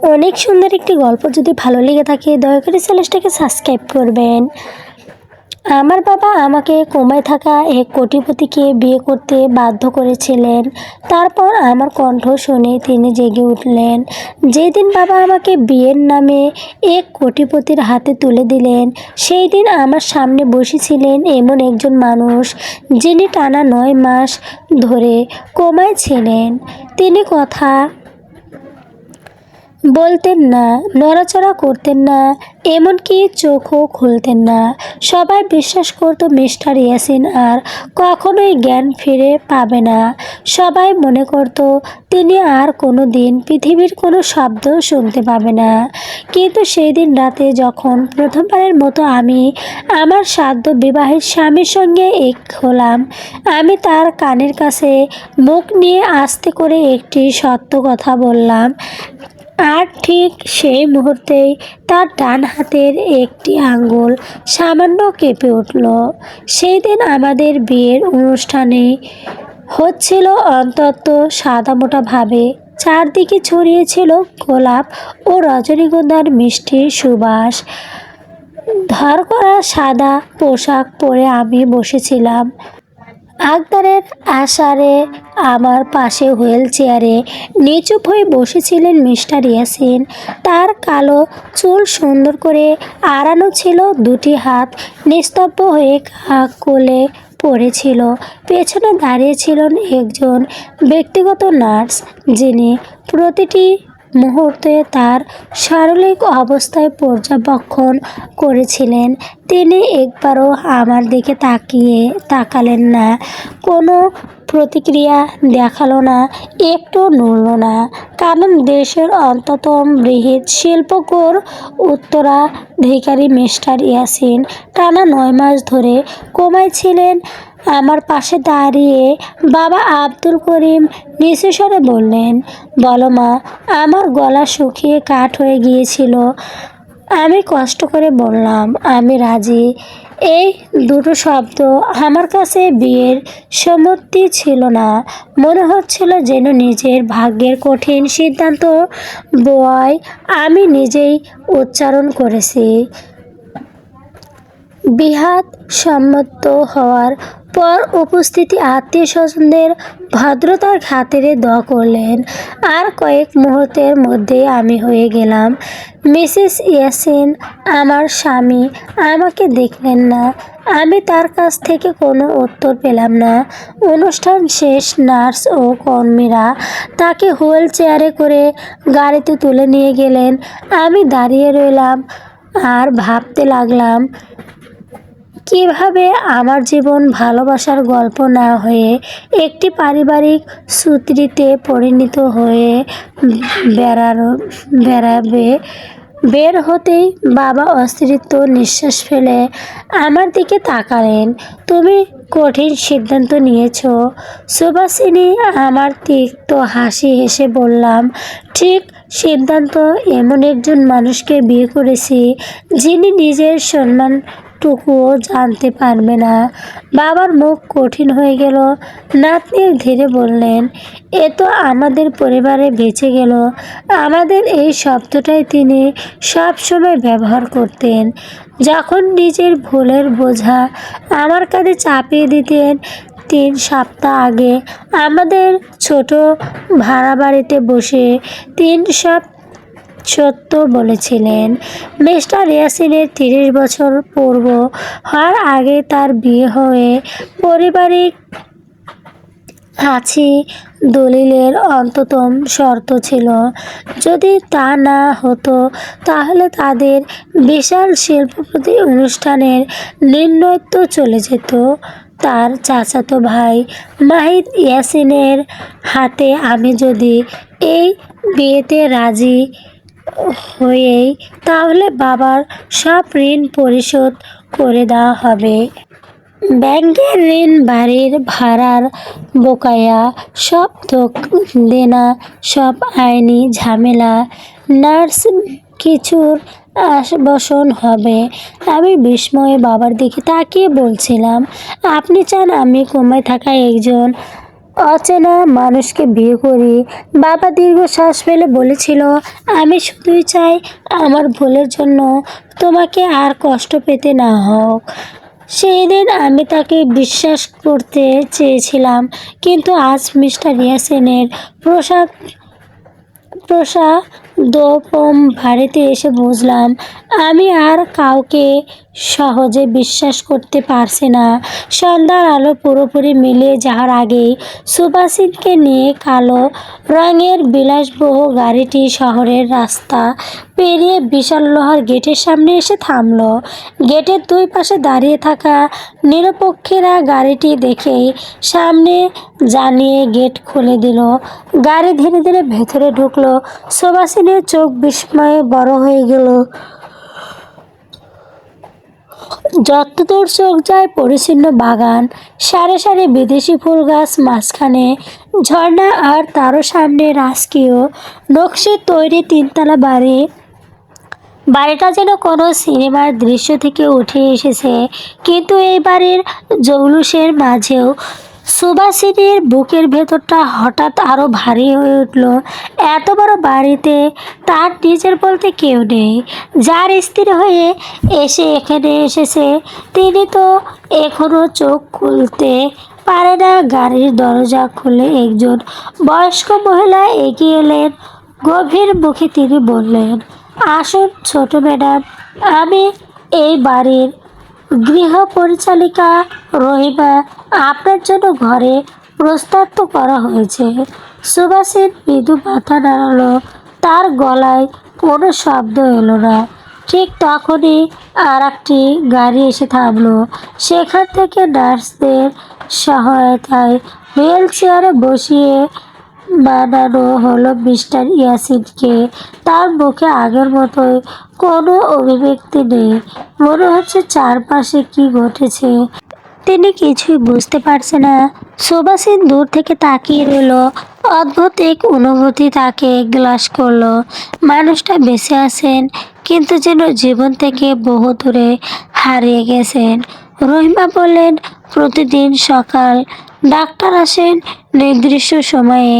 অনেক সুন্দর একটি গল্প যদি ভালো লেগে থাকে দয়া করে চ্যানেলটাকে সাবস্ক্রাইব করবেন। আমার বাবা আমাকে কোমায় থাকা এক কোটিপতিকে বিয়ে করতে বাধ্য করেছিলেন। তারপর আমার কণ্ঠ শুনে তিনি জেগে উঠলেন। যেদিন বাবা আমাকে বিয়ের নামে এক কোটিপতির হাতে তুলে দিলেন, সেই দিন আমার সামনে বসেছিলেন এমন একজন মানুষ যিনি টানা 9 মাস ধরে কোমায় ছিলেন। তিনি কথা বলতেন না, নড়াচড়া করতেন না, এমনকি চোখও খুলতেন না। সবাই বিশ্বাস করত মিস্টার ইয়াসিন আর কখনোই জ্ঞান ফিরে পাবে না। সবাই মনে করত তিনি আর কোনো দিন পৃথিবীর কোনো শব্দ শুনতে পাবে না। কিন্তু সেই দিন রাতে যখন প্রথমবারের মতো আমি আমার সাধ্য বিবাহের স্বামীর সঙ্গে এক হলাম, আমি তার কানের কাছে মুখ নিয়ে আস্তে করে একটি সত্য কথা বললাম। আর ঠিক সেই মুহূর্তেই তার ডান হাতের একটি আঙ্গুল সামান্য কেঁপে উঠল। সেই দিন আমাদের বিয়ের অনুষ্ঠানে হচ্ছিল অন্তত সাদামাটাভাবে। চারদিকে ছড়িয়েছিল গোলাপ ও রজনীগন্ধার মিষ্টি সুবাস। ধরকরা সাদা পোশাক পরে আমি বসেছিলাম আখতারের আষাঢ়ে। আমার পাশে হুইল চেয়ারে নিচুপ হয়ে বসেছিলেন মিস্টার ইয়াসিন। তার কালো চুল সুন্দর করে আড়ানো ছিল, দুটি হাত নিস্তব্ধ হয়ে কোলে পড়েছিল। পেছনে দাঁড়িয়েছিলেন একজন ব্যক্তিগত নার্স, যিনি প্রতিটি মুহূর্তে তার শারীরিক অবস্থায় পর্যবেক্ষণ করেছিলেন। তিনি একবারও আমার দিকে তাকালেন না, কোনো প্রতিক্রিয়া দেখালো না, একটু নড়ল না। কারণ দেশের অন্যতম বৃহৎ শিল্পকর উত্তরাধিকারী মিস্টার ইয়াসিন টানা 9 মাস ধরে কোমায় ছিলেন। আমার পাশে দাঁড়িয়ে বাবা আব্দুল করিম নিচু স্বরে বললেন, বলো মা। আমার গলা শুকিয়ে কাঠ হয়ে গিয়েছিল। আমি কষ্ট করে বললাম, আমি রাজি। এই দুটো শব্দ আমার কাছে বিয়ের সম্মতি ছিল না। মনে হচ্ছিল যেন নিজের ভাগ্যের কঠিন সিদ্ধান্ত বয় আমি নিজেই উচ্চারণ করেছি। বিহাত সম্মত হওয়ার পর উপস্থিতি আত্মীয় স্বজনদের ভদ্রতার খাতিরে দোয়া করলেন। আর কয়েক মুহূর্তের মধ্যেই আমি হয়ে গেলাম মিসেস ইয়াসিন। আমার স্বামী আমাকে দেখলেন না, আমি তার কাছ থেকে কোনো উত্তর পেলাম না। অনুষ্ঠান শেষ, নার্স ও কর্মীরা তাকে হুইল চেয়ারে করে গাড়িতে তুলে নিয়ে গেলেন। আমি দাঁড়িয়ে রইলাম আর ভাবতে লাগলাম, কিভাবে আমার জীবন ভালোবাসার গল্প না হয়ে একটি পারিবারিক সূত্রিতে পরিণত হয়ে বেড়াবে। বের হতেই বাবা অস্তিত্ব নিঃশ্বাস ফেলে আমার দিকে তাকালেন। তুমি কঠিন সিদ্ধান্ত নিয়েছ সুভাষিনী। আমার তিক্ত হাসি হেসে বললাম, ঠিক সিদ্ধান্ত। এমন একজন মানুষকে বিয়ে করেছি যিনি নিজের সম্মানটুকুও জানতে পারবে না। বাবার মুখ কঠিন হয়ে গেল। নাতনি ধীরে বললেন, এ তো আমাদের পরিবারে বেঁচে গেল। আমাদের এই শব্দটাই তিনি সব সময় ব্যবহার করতেন যখন নিজের ভুলের বোঝা আমার কাঁধে চাপিয়ে দিতেন। 3 সপ্তাহ আগে আমাদের ছোট ভাড়া বাড়িতে বসে তিনি সব সত্য বলেছিলেন। মিস্টার ইয়াসিনের 30 বছর পূর্ব হওয়ার আগে তার বিয়ে হয়ে পারিবারিক আছি দলিলের অন্যতম শর্ত ছিল। যদি তা না হতো তাহলে তাদের বিশাল শিল্পপতি অনুষ্ঠানের নিম্নত্ব চলে যেত। তার চাচাতো ভাই মাহিদ ইয়াসিনের হাতে। আমি যদি এই বিয়েতে রাজি হয়েই তাহলে বাবার সব ঋণ পরিশোধ করে দেওয়া হবে। ব্যাংকের ঋণ, বাড়ির ভাড়ার বকেয়া, সব দেনা, সব আইনি ঝামেলা, নার্স কিছুর আশ্বাসন হবে। আমি বিস্ময়ে বাবার দিকে তাকিয়ে বলছিলাম, আপনি চান আমি কোমায় থাকা একজন অচেনা মানুষকে বিয়ে করি। বাবা দীর্ঘশ্বাস ফেলে বলেছিল, আমি শুধুই চাই আমার ভুলের জন্য তোমাকে আর কষ্ট পেতে না হোক। সেই দিন আমি তাকে বিশ্বাস করতে চেয়েছিলাম, কিন্তু আজ মিস্টার ইয়াসিনের প্রসাদ প্রসাদোপম বাড়িতে এসে বুঝলাম আমি আর কাউকে সহজে বিশ্বাস করতে পারছি না। সন্ধ্যার আলো পুরোপুরি মিলিয়ে যাওয়ার আগেই সুবাসিনকে নিয়ে কালো রঙের বিলাসবহ গাড়িটি শহরের রাস্তা পেরিয়ে বিশাল লোহার গেটের সামনে এসে থামলো। গেটের দুই পাশে দাঁড়িয়ে থাকা নিরপেক্ষরা গাড়িটি দেখেই সামনে জানিয়ে গেট খুলে দিল। গাড়ি ধীরে ধীরে ভেতরে ঢুকলো। সুবাসিনের চোখ বিস্ময়ে বড় হয়ে গেল। যতদূর চোখ যায় পরিচ্ছন্ন বাগান, সারি সারি বিদেশি ফুল গাছ, মাঝখানে ঝর্ণা, আর তারও সামনে রাজকীয় নকশে তৈরি তিনতলা বাড়ি। বাড়িটা যেন কোনো সিনেমার দৃশ্য থেকে উঠে এসেছে। কিন্তু এই বাড়ির জৌলুসের মাঝেও সুবাসিনীর বুকের ভেতরটা হঠাৎ আরো ভারী হয়ে উঠল। এত বড় বাড়িতে তার নিজের বলতে কেউ নেই। যার স্ত্রী হয়ে এখানে এসেছে তিনি তো এখনো চোখ খুলতে পারে না। গাড়ির দরজা খুলে একজন বয়স্ক মহিলা এগিয়ে এলেন। গভীর মুখে তিনি বললেন, আসুন ছোট ম্যাডাম, আমি এই বাড়ির গৃহ পরিচালিকা রহিমা। আপনার জন্য ঘরে প্রস্তাব তো করা হয়েছে। সুবাসিন মৃদু মাথা নাড়ালো। তার গলায় কোনো শব্দ এলো না। ঠিক তখনই আর একটি গাড়ি এসে থামলো। সেখান থেকে নার্সদের সহায়তায় হুইল চেয়ারে বসিয়ে বানানো হলো মিস্টার ইয়াসিনকে। তার মুখে আগের মতোই কোনো অভিব্যক্তি নেই। মনে হচ্ছে চারপাশে কি ঘটেছে তিনি কিছুই বুঝতে পারছে না। সুবাসিন দূর থেকে তাকিয়ে রইল। অদ্ভুত এক অনুভূতি তাকে গ্রাস করলো। মানুষটা বেঁচে আছেন, কিন্তু যেন জীবন থেকে বহু দূরে হারিয়ে গেছেন। রহিমা বললেন, প্রতিদিন সকাল ডাক্তার আসেন নির্দিষ্ট সময়ে,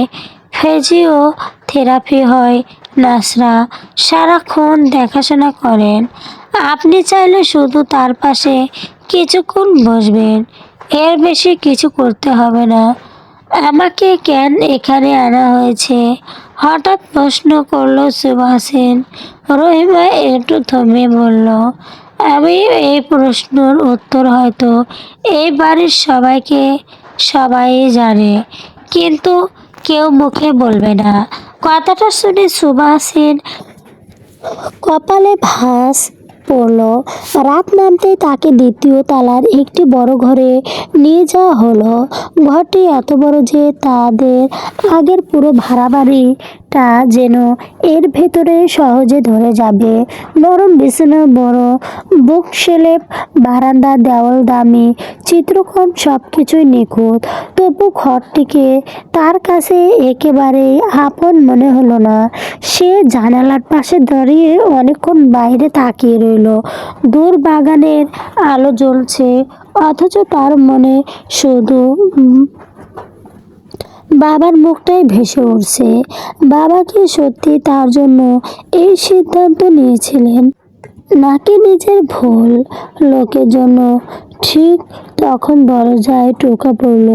ফিজিওথেরাপি হয়, নার্সরা সারাক্ষণ দেখাশোনা করেন। আপনি চাইলে শুধু তার পাশে কিছুক্ষণ বসবেন, এর বেশি কিছু করতে হবে না। আমাকে কেন এখানে আনা হয়েছে? হঠাৎ প্রশ্ন করলো সুবাসিন। রহিমা একটু থমে বলল, আমি এই প্রশ্নের উত্তর হয়তো এই বাড়ির সবাই জানে, কিন্তু কেউ মুখে বলবে না। কথাটা শুনে সুবাসিন কপালে ভাঁজ পড়ল। রাত নামতেই তাকে দ্বিতীয় তলার একটি বড় ঘরে নিয়ে যাওয়া হলো। ঘরটি এত বড় যে তাদের আগের পুরো ভাড়া বাড়িটা যেন এর ভেতরে সহজে ধরে যাবে। নরম বিছানা, বড় বুকশেলফ, বারান্দা, দেওয়াল, দামি চিত্রকর্ম, সবকিছুই নিখুঁত। তবু ঘরটিকে তার কাছে একেবারেই আপন মনে হলো না। সে জানালার পাশে দাঁড়িয়ে অনেকক্ষণ বাইরে তাকিয়ে রইল। দূর বাগানের আলো জ্বলছে, অথচ তার মনে শুধু বাবার মুখটাই ভেসে উঠছে। বাবা কি সত্যি তার জন্য এই সিদ্ধান্ত নিয়েছিলেন, নাকি নিজের ভুল লোকের জন্য? ঠিক তখন দরজায় টোকা পড়ল।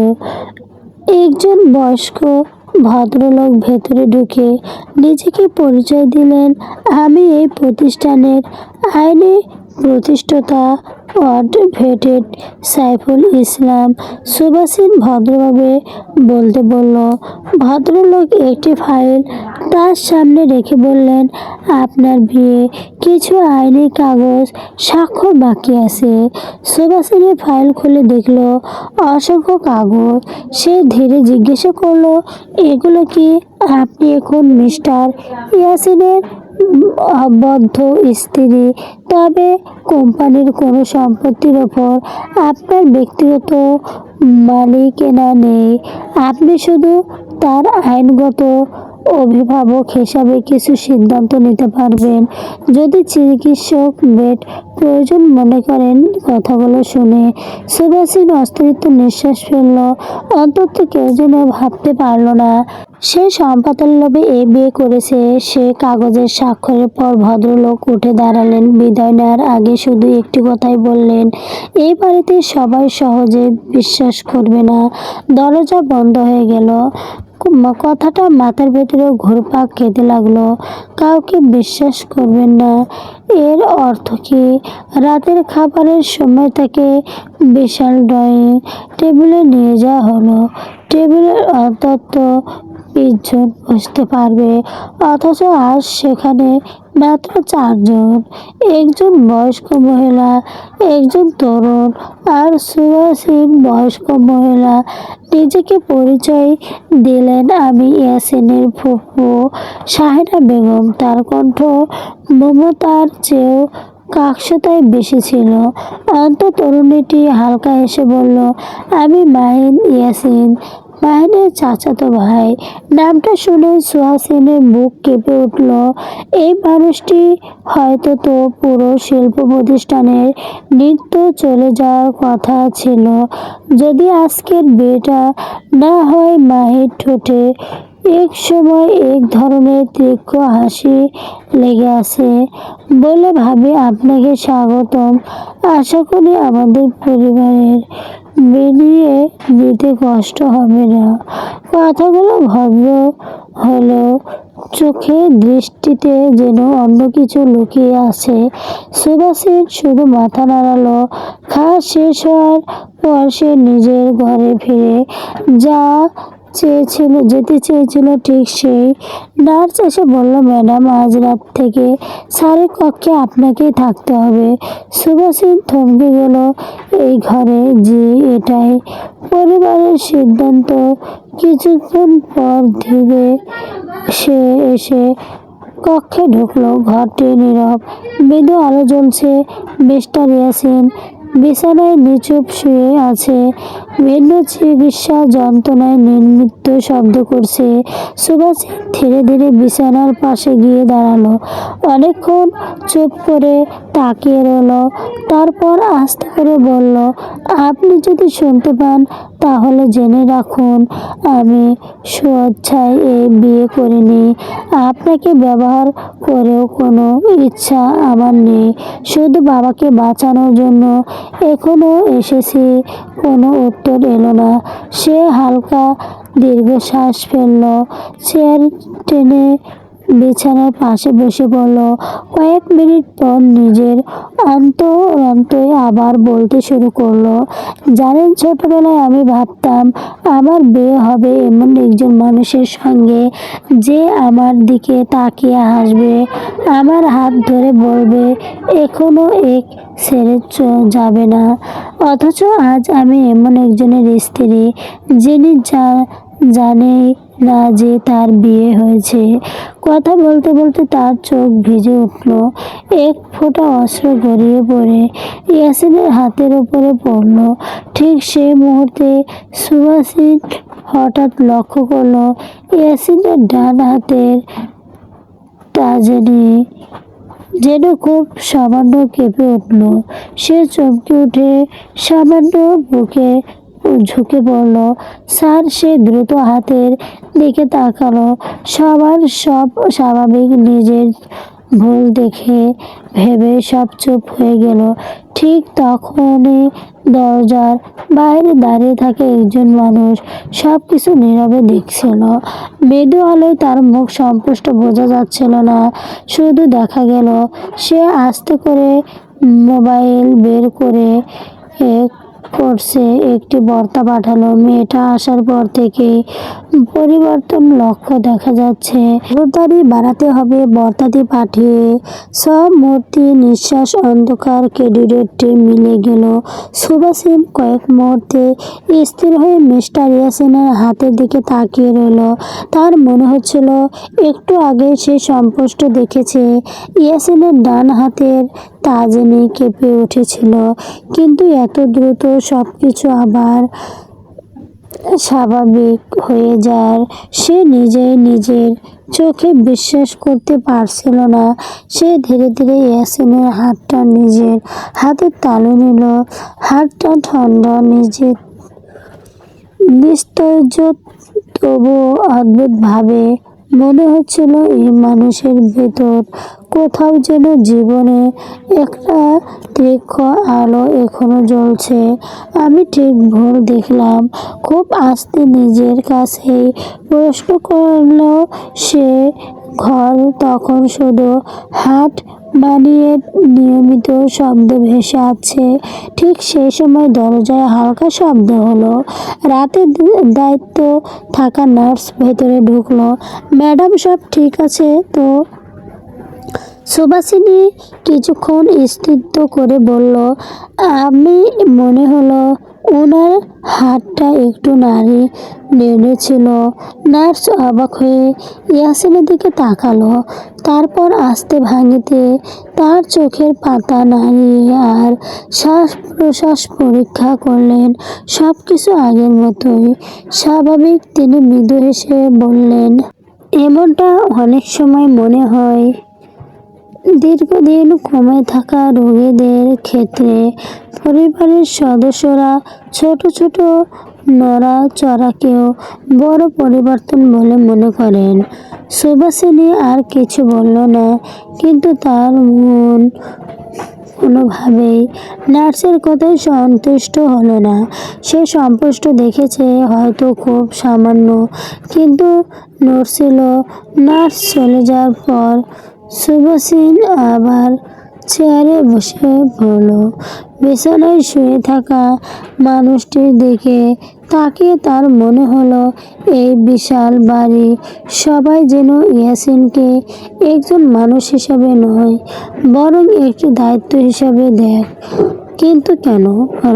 একজন বয়স্ক ভদ্রলোক ভেতরে ঢুকে নিজেকে পরিচয় দিলেন, আমি এই প্রতিষ্ঠানের আইনি প্রতিষ্ঠাতা অ্যাডভোকেট সাইফুল ইসলাম। সুবাসিন ভদ্রভাবে বলতে বলল। ভদ্রলোক একটি ফাইল তার সামনে রেখে বললেন, আপনার বিয়ে কিছু আইনি কাগজ স্বাক্ষর বাকি আছে। সুবাসিনের ফাইল খুলে দেখল অসংখ্য কাগজ। সে ধীরে জিজ্ঞাসা করলো, এগুলো কি আপনি এখন মিস্টার ইয়াসিনের অবদ্ধ স্ত্রী? তবে কোম্পানির কোনো সম্পত্তির ওপর আপনার ব্যক্তিগত মালিকানা নেই। আপনি শুধু তার আইনগত অভিভাবক হিসাবে কিছু সিদ্ধান্ত নিতে পারবেন। যদি চিকিৎসক বেড প্রয়োজন মনে করেন। কথাগুলো শুনে সুভাষিন অস্তিত্ব নিঃশ্বাস ফেলল। অন্তত কেউ যেন ভাবতে পারল না সে সম্পদের লোভে এই বিয়ে করেছে। সে কাগজের স্বাক্ষরের পর ভদ্রলোক উঠে দাঁড়ালেন। বিদায় নেওয়ার আগে শুধু একটি কথাই বললেন, এই বাড়িতে সবাই সহজে বিশ্বাস করবে না। দরজা বন্ধ হয়ে গেল। কথাটা মাথার ভেতরে ঘুরপাক খেতে লাগলো। কাউকে বিশ্বাস করবেন না, এর অর্থ কি? রাতের খাবারের সময় তাকে বিশাল ড্রয়িং টেবিলে নিয়ে যাওয়া হলো। টেবিলের অন্তত 20 জন বসতে পারবে, অথচ আজ সেখানে মাত্র 4 জন। একজন বয়স্ক মহিলা, একজন তরুণ আর সুহাসিন। বয়স্ক মহিলা নিজেকে পরিচয় দিলেন, আমি ইয়াসিনের ফুফু শাহিনা বেগম। তার কণ্ঠ মমতার চেয়েও কাকশতায় বেশি ছিল। তরুণীটি হালকা হেসে বলল, আমি মাহিন ইয়াসিন, মাহিনের চাচাতো ভাই। নামটা শুনে সুহাসিনের বুক কেঁপে উঠল। এই মানুষটি হয়তো তো পুরো শিল্প প্রতিষ্ঠানের নৃত্য চলে যাওয়ার কথা ছিল যদি আজকের বিয়েটা না হয়। মাহির ঠোঁটে এক সময় এক ধরনের তীক্ষ্ণ হাসি লেগে আছে। বলে, ভাবি আপনাকে স্বাগতম। আশা করি আমাদের পরিবারের বেরিয়ে নিতে কষ্ট হবে না। কথাগুলো ভদ্র হলেও চোখের দৃষ্টিতে যেন অন্য কিছু লুকিয়ে আছে। সুভাষিন শুধু মাথা নাড়ালো। খাওয়া শেষ হওয়ার পর সে নিজের ঘরে ফিরে যেতে চেয়েছিল ঠিক সেই নার্স এসে বলল, ম্যাডাম আজ রাত থেকে স্যারের কক্ষে আপনাকেই থাকতে হবে। সুভাষিন থমকে গেল। এই ঘরে যে এটাই পরিবারের সিদ্ধান্ত। কিছুক্ষণ পর ধীরে সে এসে কক্ষে ঢুকলো। ঘরটি নীরব, মৃদু আলো জ্বলছে। মিস্টার ইয়াসিন বিছানায় নিচুপ শুয়ে আছে। ভিন্ন চিকিৎসা যন্ত্রণায় নির্মিত শব্দ করছে। সুভাষিন ধীরে ধীরে বিছানার পাশে গিয়ে দাঁড়ালো। অনেকক্ষণ চুপ করে তাকিয়ে রইল। তারপর আস্তে করে বলল, আপনি যদি শুনতে পান তাহলে জেনে রাখুন, আমি স্বেচ্ছায় এই বিয়ে করিনি। আপনাকে ব্যবহার করেও কোনো ইচ্ছা আমার নেই। শুধু বাবাকে বাঁচানোর জন্য এখনো এসেছি। কোনো উত্তর এলো না। সে হালকা দীর্ঘশ্বাস ফেলল। চেয়ার টেনে বিছানার পাশে বসে পড়ল। কয়েক মিনিট পর নিজের অন্তরে আবার বলতে শুরু করলো, জানেন ছোটবেলায় আমি ভাবতাম আমার বিয়ে হবে এমন একজন মানুষের সঙ্গে যে আমার দিকে তাকিয়ে হাসবে, আমার হাত ধরে বলবে এখনো এক ছেড়ে যাবে না। অথচ আজ আমি এমন একজনের স্ত্রী যিনি জানে না যে তার বিয়ে হয়েছে। কথা বলতে বলতে তার চোখ ভিজে উঠল। এক ফোঁটা অশ্রু গড়িয়ে পড়ে ইয়াসিনের হাতের উপরে পড়ল। ঠিক সেই মুহূর্তে সুভাষিন হঠাৎ লক্ষ্য করল ইয়াসিনের ডান হাতের তাজনি যেন খুব সামান্য কেঁপে উঠল। সে চমকে উঠে সামান্য বুকে ঝুঁকে পড়ল। স্যার, সে দ্রুত হাতের দিকে তাকালো। সবার সব স্বাভাবিক, নিজের ভুল ভেবে সব চুপ হয়ে গেল। ঠিক তখনই দরজার বাইরে দাঁড়িয়ে থাকে একজন মানুষ। সবকিছু নীরবে দেখছিল। মৃদু আলোয় তার মুখ স্পষ্ট বোঝা যাচ্ছিল না, শুধু দেখা গেল সে আস্তে করে মোবাইল বের করে করছে। একটি বার্তা পাঠালো। মেয়েটা আসার পর থেকে পরিবর্তন লক্ষ্য দেখা যাচ্ছে। নজরদারি বাড়াতে হবে। বার্তাটি পাঠিয়ে সব মূর্তি নিঃশ্বাস অন্ধকার ক্যারিডোরটি মিলে গেল। সুভাষিন কয়েক মুহূর্তে স্থির হয়ে মিস্টার ইয়াসিনের হাতের দিকে তাকিয়ে রইল। তার মনে হচ্ছিল একটু আগে সে স্পষ্ট দেখেছে ইয়াসিনের ডান হাতের তাজনি কেঁপে উঠেছিল। কিন্তু এত দ্রুত সবকিছু আবার স্বাভাবিক হয়ে যায়। সে নিজেই নিজের চোখে বিশ্বাস করতে পারছিল না। সে ধীরে ধীরে ইয়াসিনের হাতটা নিজের হাতে তালু নিল। হাতটা ঠান্ডা, নিজের নিস্তেজ, তবুও অদ্ভুতভাবে মনে হচ্ছিল এই মানুষের ভেতর কোথাও যেন জীবনে একটা তীক্ষ্ণ আলো এখনো জ্বলছে। আমি ঠিক ভুল দেখলাম? খুব আস্তে নিজের কাছেই প্রশ্ন করল সে। ঘর তখন শুধু হাট বানিয়ে নিয়মিত শব্দ ভেসে আছে। ঠিক সেই সময় দরজায় হালকা শব্দ হলো। রাতে দায়িত্ব থাকা নার্স ভেতরে ঢুকলো। ম্যাডাম, সব ঠিক আছে তো? সুবাসিনী কিছুক্ষণ স্তব্ধ করে বলল, আমি মনে হলো ওনার হাতটা একটু নেড়েছিল। নার্স অবাক হয়ে ইয়াসিনের দিকে তাকালো। তারপর আস্তে ভাঙিতে তার চোখের পাতা নাড়িয়ে আর শ্বাস প্রশ্বাস পরীক্ষা করলেন। সব কিছু আগের মতোই স্বাভাবিক। তিনি মৃদু হেসে বললেন, এমনটা অনেক সময় মনে হয় দীর্ঘদিন কমে থাকা রোগীদের ক্ষেত্রে। পরিবারের সদস্যরা ছোট ছোট নড়াচড়াকেও বড় পরিবর্তন বলে মনে করেন। সুবাসিনী আর কিছু বলল না, কিন্তু তার মন কোনোভাবেই নার্সের কথায় সন্তুষ্ট হলো না। সে সম্পুষ্ট দেখেছে হয়তো খুব সামান্য, কিন্তু নড়ছিল। নার্স চলে যাওয়ার পর সুবাসিন আবার চেয়ারে বসে পড়ল। বিছানায় শুয়ে থাকা মানুষটির দিকে তাকিয়ে তার মনে হলো এই বিশাল বাড়ি সবাই যেন ইয়াসিনকে একজন মানুষ হিসাবে নয়, বরং একটি দায়িত্ব হিসাবে দেখ। কিন্তু কেন?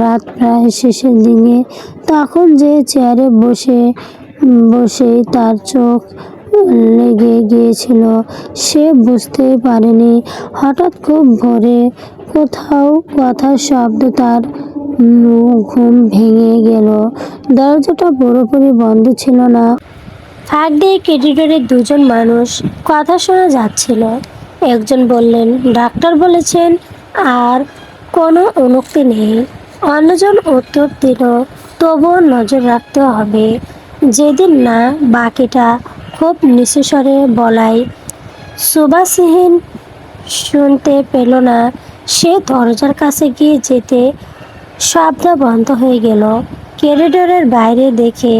রাত প্রায় শেষের দিকে তখন যে চেয়ারে বসেই তার চোখ লেগে গিয়েছিল, সে বুঝতেই পারেনি। হঠাৎ খুব ভোরে কোথাও কথার শব্দ, তার ঘুম ভেঙে গেল। দরজাটা পুরোপুরি বন্ধ ছিল না। ফাঁক দিয়ে করিডোরে দুজন মানুষ কথা শোনা যাচ্ছিল। একজন বললেন, ডাক্তার বলেছেন আর কোনো উন্নতি নেই। অন্যজন উত্তর দিল, তবুও নজর রাখতে হবে। যেদিন না বাকিটা খুব নিচু স্বরে বলায় সুবাসিহীন শুনতে পেল না। সে দরজার কাছে গিয়ে যেতে শব্দ বন্ধ হয়ে গেল। করিডোরের বাইরে দেখে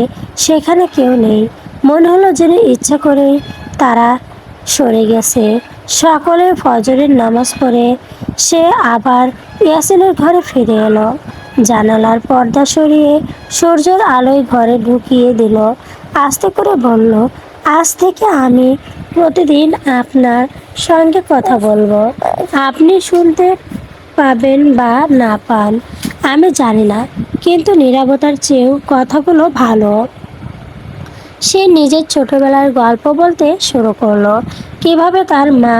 সেখানে কেউ নেই। মনে হলো যেন ইচ্ছা করে তারা সরে গেছে। সকলে ফজরের নামাজ পড়ে সে আবার ইয়াসিনের ঘরে ফিরে এলো। জানালার পর্দা সরিয়ে সূর্যের আলোয় ঘরে ঢুকিয়ে দিল। আস্তে করে বলল, আজ থেকে আমি প্রতিদিন আপনার সঙ্গে কথা বলবো। আপনি শুনতে পাবেন বা না পান আমি জানি না, কিন্তু নীরবতার চেয়েও কথাগুলো ভালো। সে নিজের ছোটবেলার গল্প বলতে শুরু করলো। কিভাবে তার মা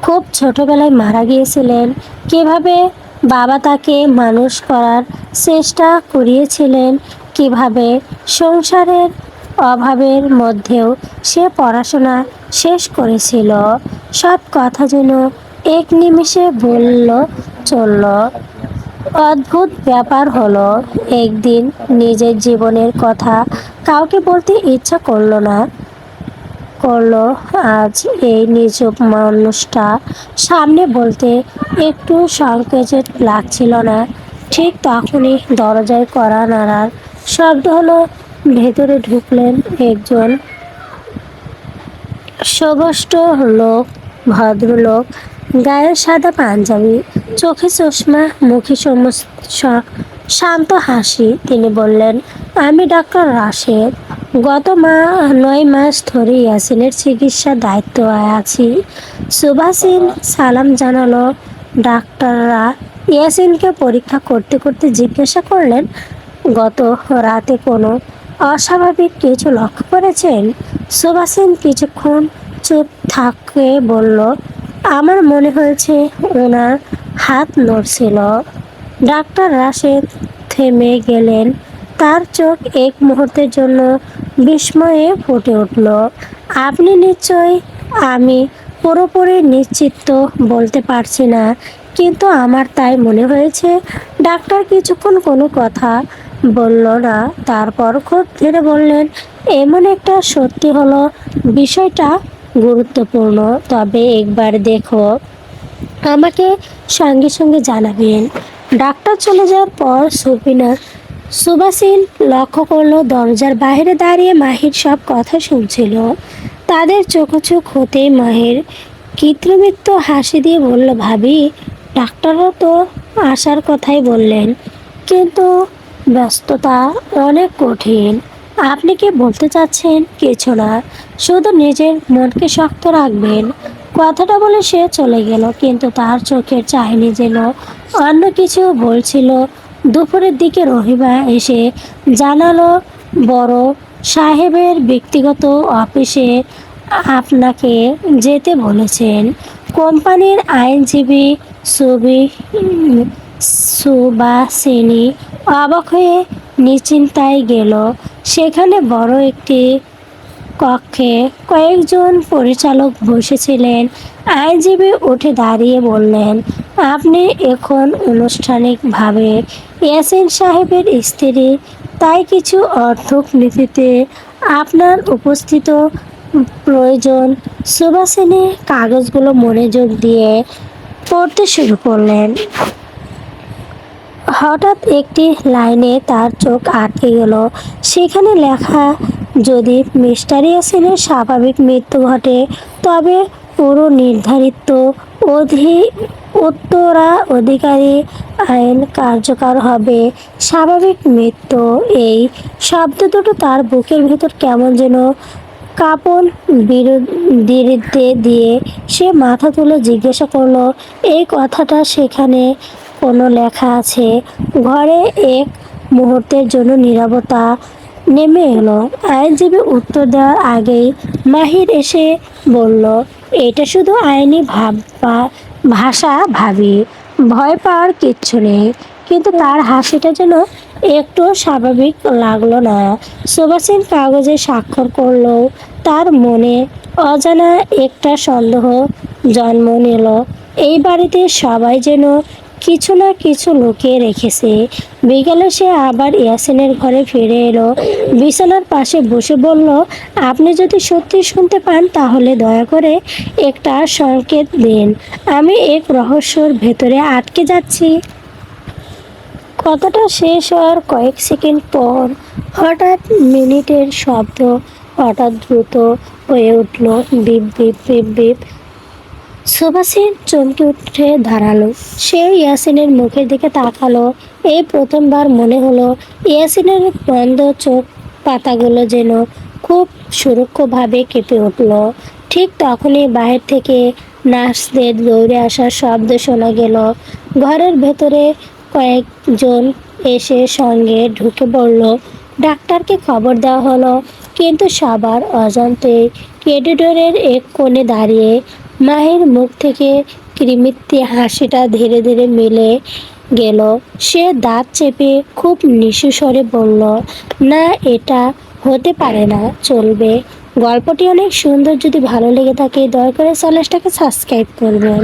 খুব ছোটবেলায় মারা গিয়েছিলেন, কিভাবে বাবা তাকে মানুষ করার চেষ্টা করিয়েছিলেন, কিভাবে সংসারের অভাবের মধ্যেও সে পড়াশোনা শেষ করেছিল। সব কথা যেন এক নিমিষে বলল চলল। অদ্ভুত ব্যাপার হলো, একদিন নিজের জীবনের কথা কাউকে বলতে ইচ্ছা করলো। আজ এই নিঝুম মানুষটা সামনে বলতে একটু সংকোচ লাগছিল না। ঠিক তখনই দরজায় কড়া নাড়ার শব্দ হলো। ভেতরে ঢুকলেন একজন সুগোষ্ঠ লোক, ভদ্রলোক, গায়ে সাদা পাঞ্জাবি, চোখে চশমা, মুখে শান্ত হাসি। তিনি বললেন, আমি ডাক্তার রাশেদ। গত 9 মাস ধরে ইয়াসিনের চিকিৎসার দায়িত্ব আছি। সুবাসিন সালাম জানালো। ডাক্তাররা ইয়াসিনকে পরীক্ষা করতে করতে জিজ্ঞাসা করলেন, গত রাতে কোনো অস্বাভাবিক কিছু লক্ষ্য করেছেন? সুবাসিন কিছুক্ষণ চুপ থাকে বলল, আমার মনে হয়েছে ওনার হাত নড়ছিল। ডাক্তার রাশেদ থেমে গেলেন। তার চোখ এক মুহূর্তের জন্য বিস্ময়ে ফুটে উঠল। আপনি নিশ্চয়? আমি পুরোপুরি নিশ্চিত তো বলতে পারছি না, কিন্তু আমার তাই মনে হয়েছে। ডাক্তার কিছুক্ষণ কোনো কথা বলল না, তারপর খুব ধীরে বললেন, এমন একটা সত্যি হলো বিষয়টা গুরুত্বপূর্ণ, তবে একবার দেখো, আমাকে সঙ্গে সঙ্গে জানাবেন। ডাক্তার চলে যাওয়ার পর সুবাসিন লক্ষ্য করলো দরজার বাইরে দাঁড়িয়ে মাহির সব কথা শুনছিল। তাদের চোখাচোখ হতেই মাহির কৃত্রিমিত্ব হাসি দিয়ে বলল, ভাবি, ডাক্তারও তো আসার কথাই বললেন, কিন্তু ব্যস্ততা অনেক কঠিন। আপনি কি বলতে চাচ্ছেন? কিছু না, শুধু নিজের মনকে শক্ত রাখবেন। কথাটা বলে সে চলে গেল, কিন্তু তার চোখের চাহনি যেন অন্য কিছু বলছিল। দুপুরের দিকে রহিমা এসে জানালো, বড় সাহেবের ব্যক্তিগত অফিসে আপনাকে যেতে বলেছেন। কোম্পানির আইনজীবী সুবি সুবাসিনী অবাক হয়ে নিশ্চিন্তায় গেল। সেখানে বড় একটি কক্ষে কয়েকজন পরিচালক বসেছিলেন। আইনজীবী উঠে দাঁড়িয়ে বললেন, আপনি এখন আনুষ্ঠানিকভাবে ইয়াসিন সাহেবের স্ত্রী, তাই কিছু অর্থক নীতিতে আপনার উপস্থিত প্রয়োজন। সুবাসিনী কাগজগুলো মনোযোগ দিয়ে পড়তে শুরু করলেন। হঠাৎ একটি লাইনে তার চোখ আটকে গেল। সেখানে লেখা, যদি মিস্টার ইয়াসিনের স্বাভাবিক মৃত্যু ঘটে, তবে পুরো নির্ধারিত উত্তরাধিকারী আইন কার্যকর হবে। স্বাভাবিক মৃত্যু, এই শব্দ দুটো তার বুকের ভেতর কেমন যেন কাঁপন বিরুদ্ধে দিয়ে সে মাথা তুলে জিজ্ঞাসা করলো, এই কথাটা সেখানে কোনো লেখা আছে? ঘরে এক মুহূর্তের জন্য নীরবতা নেমে এলো। আইনজীবী উত্তর দেওয়ার আগেই মাহির এসে বলল, এটা শুধু আইনি ভাষা ভাবি, ভয় পাওয়ার কিচ্ছু নেই। কিন্তু তার হাসিটা যেন একটু স্বাভাবিক লাগলো না। সুবাসিন কাগজে স্বাক্ষর করলেও তার মনে অজানা একটা সন্দেহ জন্ম নিল। এই বাড়িতে সবাই যেন কিছু না কিছু লুকিয়ে রেখেছে। বিকেলে সে আবার ইয়াসিনের ঘরে ফিরে এলো। বিছানার পাশে বসে বলল, আপনি যদি সত্যি শুনতে পান তাহলে দয়া করে একটা সংকেত দিন। আমি এক রহস্যর ভেতরে আটকে যাচ্ছি। কথাটা শেষ হওয়ার কয়েক সেকেন্ড পর হঠাৎ মিনিটের শব্দ হঠাৎ দ্রুত হয়ে উঠল, বিপ বিপ বিপ বিপ। সুবাসিন চমকে উঠে দাঁড়ালো। সে ইয়াসিনের মুখের দিকে তাকালো। এই প্রথমবার মনে হলো ইয়াসিনের বন্ধ চোখ পাতাগুলো যেন খুব সুরক্ষভাবে কেঁপে উঠল। ঠিক তখনই বাহির থেকে নার্সদের দৌড়ে আসার শব্দ শোনা গেল। ঘরের ভেতরে কয়েকজন এসে সঙ্গে ঢুকে পড়ল। ডাক্তারকে খবর দেওয়া হলো, কিন্তু সবার অজান্তেই করিডোরের এক কোণে দাঁড়িয়ে মাহির মুখ থেকে কৃত্রিম হাসিটা ধীরে ধীরে মিলে গেল। সে দাঁত চেপে খুব নিচু স্বরে বলল, না, এটা হতে পারে না, চলবে। গল্পটি অনেক সুন্দর। যদি ভালো লেগে থাকে দয়া করে চ্যানেলটাকে সাবস্ক্রাইব করবেন।